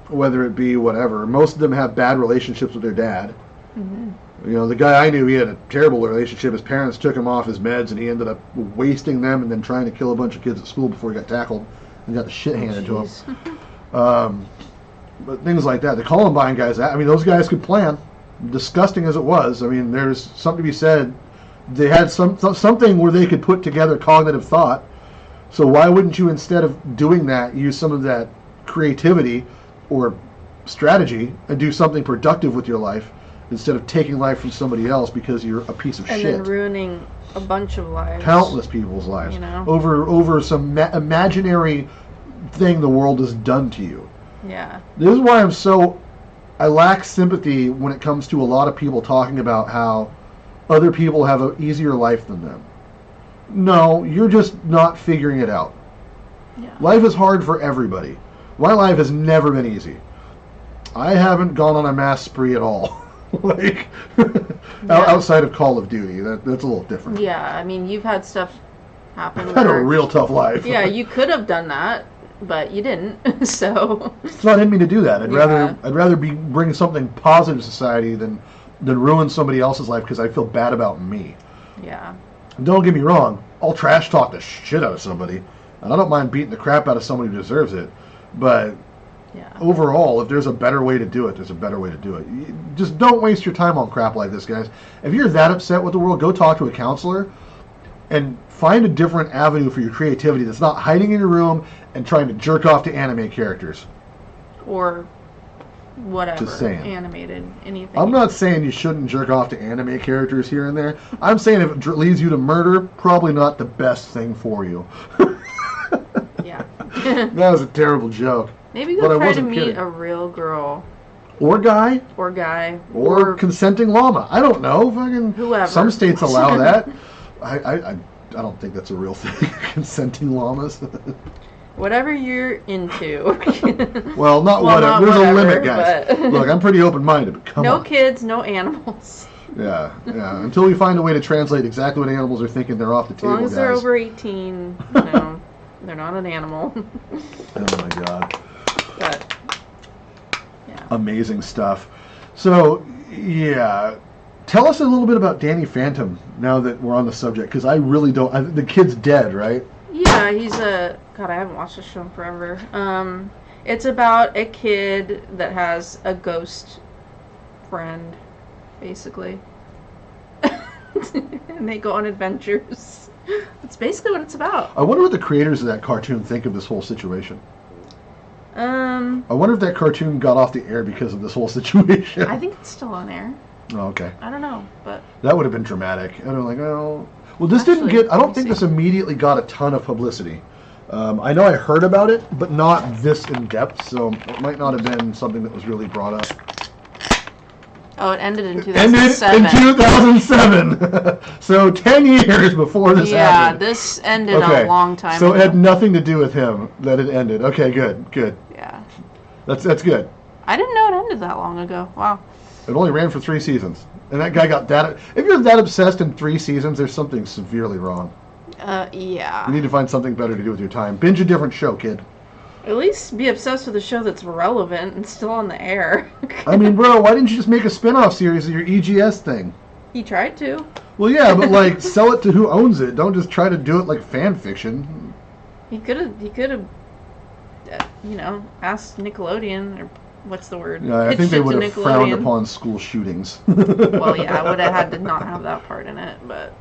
Whether it be whatever. Most of them have bad relationships with their dad. Mm-hmm. You know, the guy I knew, he had a terrible relationship. His parents took him off his meds, and he ended up wasting them and then trying to kill a bunch of kids at school before he got tackled and got the shit handed to him. But things like that. The Columbine guys, I mean, those guys could plan. Disgusting as it was, I mean, there's something to be said. They had something where they could put together cognitive thought. So why wouldn't you, instead of doing that, use some of that creativity or strategy and do something productive with your life instead of taking life from somebody else because you're a piece of shit? And then ruining a bunch of lives. Countless people's lives. You know? Over some imaginary thing the world has done to you. Yeah. This is why I lack sympathy when it comes to a lot of people talking about how other people have an easier life than them. No, you're just not figuring it out. Yeah. Life is hard for everybody. My life has never been easy. I haven't gone on a mass spree at all. Like, outside of Call of Duty, that's a little different. Yeah, I mean, you've had stuff happen. I've had a real tough life. Yeah, you could have done that, but you didn't. So it's not in me to do that. I'd rather bring something positive to society than ruin somebody else's life because I feel bad about me. Yeah. Don't get me wrong. I'll trash talk the shit out of somebody, and I don't mind beating the crap out of somebody who deserves it. But overall, if there's a better way to do it, there's a better way to do it. Just don't waste your time on crap like this, guys. If you're that upset with the world, go talk to a counselor and find a different avenue for your creativity that's not hiding in your room and trying to jerk off to anime characters. Or whatever. Just saying. Animated, anything. I'm not saying you shouldn't jerk off to anime characters here and there. I'm saying if it leads you to murder, probably not the best thing for you. Yeah. That was a terrible joke. Maybe go try to meet a real girl. Or guy. Or consenting llama. I don't know. Fucking whoever. Some states allow that. I don't think that's a real thing. Consenting llamas. Whatever you're into. Well, not whatever. There's a limit, guys. But Look, I'm pretty open-minded, but come on. No kids, no animals. Yeah. Until we find a way to translate exactly what animals are thinking, they're off the table, As long as guys. they're over 18, they're not an animal. Oh my god. But, yeah. Amazing stuff. So, yeah. Tell us a little bit about Danny Phantom now that we're on the subject, because I really don't... the kid's dead, right? Yeah, he's a... God, I haven't watched this show in forever. It's about a kid that has a ghost friend, basically. And they go on adventures. That's basically what it's about. I wonder what the creators of that cartoon think of this whole situation. I wonder if that cartoon got off the air because of this whole situation. I think it's still on air. Oh, okay. I don't know, but... That would have been dramatic. I don't like, oh... Well, this didn't get... I don't think this immediately got a ton of publicity. I know I heard about it, but not this in-depth, so it might not have been something that was really brought up. Oh, it ended in 2007. Ended in 2007! So 10 years before this happened. Yeah, this ended a long time ago. So ago. it had nothing to do with him that it ended. Okay, good. Yeah. That's good. I didn't know it ended that long ago. Wow. It only ran for 3 seasons. And that guy got that... If you're that obsessed in 3 seasons, there's something severely wrong. Yeah. You need to find something better to do with your time. Binge a different show, kid. At least be obsessed with a show that's relevant and still on the air. I mean, bro, why didn't you just make a spin-off series of your EGS thing? He tried to. Well, yeah, but, like, sell it to who owns it. Don't just try to do it like fan fiction. He could have, asked Nickelodeon, or what's the word? Yeah, I think they would have frowned upon school shootings. Well, yeah, I would have had to not have that part in it, but...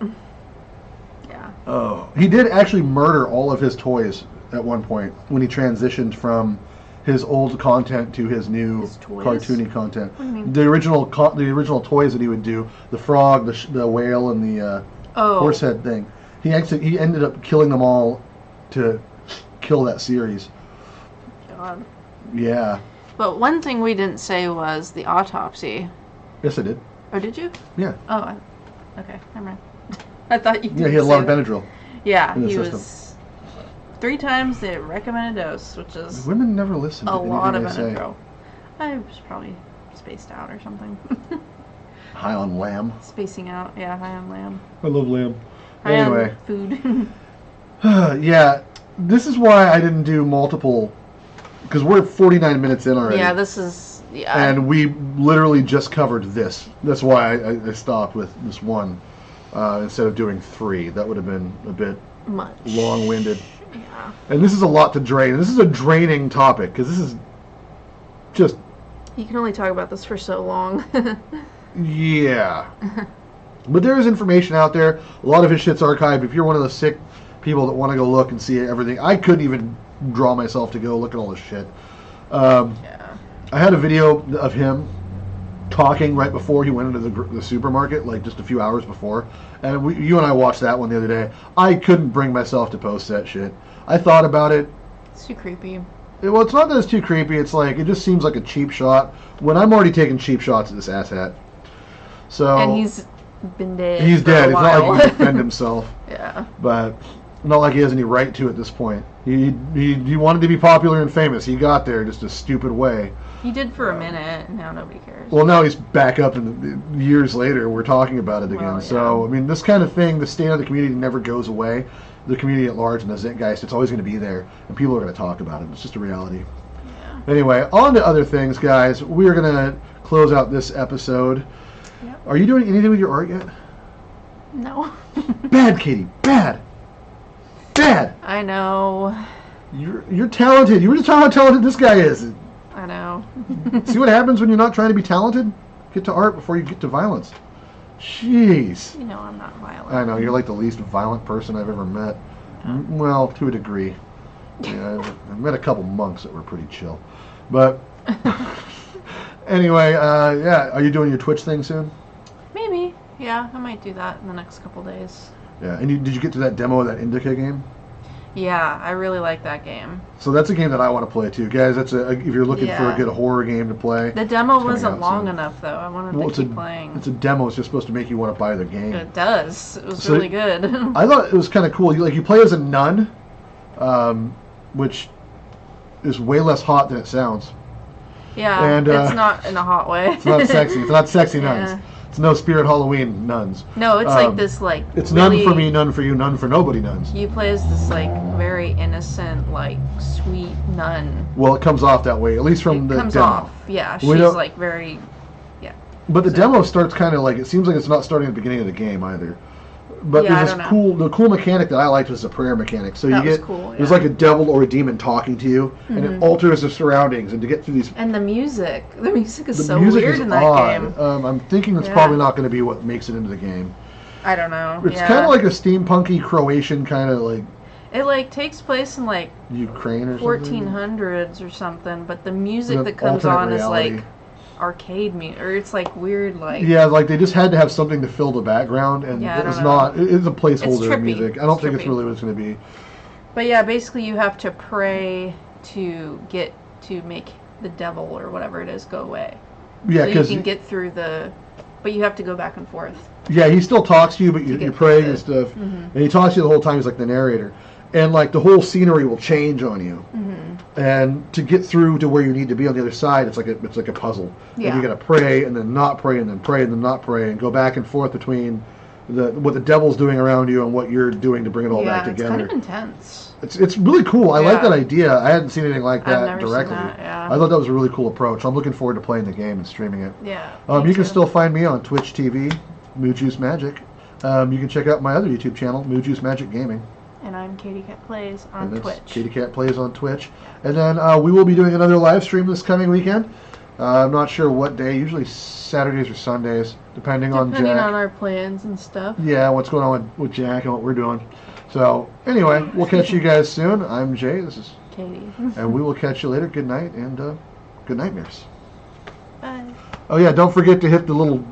Yeah. Oh, he did actually murder all of his toys at one point when he transitioned from his old content to his new cartoony content. What do you mean? The original toys that he would do, the frog, the whale, and the horsehead thing. He ended up killing them all to kill that series. God. Yeah. But one thing we didn't say was the autopsy. Yes, I did. Oh, did you? Yeah. Oh, okay. Never mind. I thought you did. Yeah, he had a lot of Benadryl. Yeah, he was 3 times the recommended dose, which is women never listen to a lot of anything Benadryl. I was probably spaced out or something. High on lamb. Spacing out, yeah, high on lamb. I love lamb. High anyway, on food. Yeah, this is why I didn't do multiple because we're 49 minutes in already. Yeah, this is... Yeah. And we literally just covered this. That's why I stopped with this one instead of doing 3. That would have been a bit much long-winded. Yeah. And this is a lot to drain. This is a draining topic because this is just... You can only talk about this for so long. Yeah. But there is information out there. A lot of his shit's archived. If you're one of the sick people that want to go look and see everything, I couldn't even draw myself to go look at all this shit. Yeah. I had a video of him talking right before he went into the supermarket, like just a few hours before. And you and I watched that one the other day. I couldn't bring myself to post that shit. I thought about it. It's too creepy. Well, it's not that it's too creepy. It's like, it just seems like a cheap shot when I'm already taking cheap shots at this asshat. So, and he's been dead. He's for dead. A It's while. not like he can defend himself. Yeah. But not like he has any right to at this point. He wanted to be popular and famous. He got there just a stupid way. He did for a minute, and now nobody cares. Well, now he's back up, and years later, we're talking about it again. Well, yeah. So, I mean, this kind of thing, the state of the community never goes away. The community at large and the zeitgeist, it's always going to be there, and people are going to talk about it. It's just a reality. Yeah. Anyway, on to other things, guys. We are going to close out this episode. Yep. Are you doing anything with your art yet? No. Bad, Katie. Bad. Bad. I know. You're talented. You were just talking how talented this guy is. I know. See what happens when you're not trying to be talented? Get to art before you get to violence. Jeez. You know I'm not violent. I know, you're like the least violent person I've ever met. Well, to a degree. Yeah, I've met a couple monks that were pretty chill. But, anyway, yeah, are you doing your Twitch thing soon? Maybe. Yeah, I might do that in the next couple days. Yeah, and did you get to that demo of that Indica game? Yeah, I really like that game. So that's a game that I want to play too, guys. That's if you're looking for a good horror game to play. The demo it's wasn't long soon. enough though. I wanted to keep playing. It's a demo. It's just supposed to make you want to buy the game. It does. It was really good. I thought it was kind of cool. You play as a nun, which is way less hot than it sounds. Yeah, and, it's not in a hot way. It's not sexy. It's not sexy Yeah. nuns. It's no Spirit Halloween nuns. No, it's like this like. It's really, none for me, none for you, none for nobody nuns. You play as this like very innocent, like sweet nun. Well, it comes off that way, at least from the comes demo. off. Yeah, she's like very. Yeah. But the demo starts kind of like, it seems like it's not starting at the beginning of the game either. But Yeah, there's this the cool mechanic that I liked was the prayer mechanic. So That you was get cool, there's yeah. like a devil or a demon talking to you, and it alters the surroundings. And to get through these, And the music is so music weird is in that odd. game. I'm thinking that's Yeah. probably not going to be what makes it into the game. I don't know. It's yeah. kind of like a steampunky Croatian kind of like It like takes place in like Ukraine or something. 1400s or something, but the music The that comes alternate on reality. is like arcade music, or it's like weird like. Yeah, like they just had to have something to fill the background, and Yeah, I it's don't not. know. It's a placeholder of trippy. music. I don't It's think it's trippy. really what it's going to be. But yeah, basically you have to pray to get to make the devil or whatever it is go away. Yeah, so you because can get through but you have to go back and forth. yeah, he still talks to you, but you're get praying through and it. stuff, Mhm. and he talks to you the whole time. He's like the narrator, and like the whole scenery will change on you. And to get through to where you need to be on the other side, it's like a puzzle. Yeah. And you got to pray and then not pray and then pray and then not pray and go back and forth between what the devil's doing around you and what you're doing to bring it all back It's together. kind of intense. It's really cool. I like Yeah. that idea. I hadn't seen anything like I've that never seen directly. that, yeah. I thought that was a really cool approach. I'm looking forward to playing the game and streaming it. Yeah. You me can too. still find me on Twitch TV, Moo Juice Magic. You can check out my other YouTube channel, Moo Juice Magic Gaming. And I'm Katie Cat Plays on And that's Twitch. Katie Cat Plays on Twitch. And then we will be doing another live stream this coming weekend. I'm not sure what day, usually Saturdays or Sundays, depending on Depending Jack. on our plans and stuff. Yeah, what's going on with Jack and what we're doing. So, anyway, we'll catch you guys soon. I'm Jay, this is Katie. and we will catch you later. Good night and good nightmares. Bye. Oh yeah, don't forget to hit the little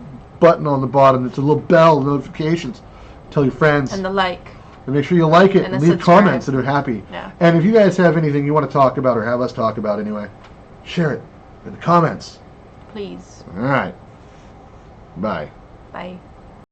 button on the bottom. It's a little bell, notifications. Tell your friends. And the like. And make sure you like it And and a leave subscribe. comments that are happy. Yeah. And if you guys have anything you want to talk about or have us talk about anyway, share it in the comments. Please. All right. Bye. Bye.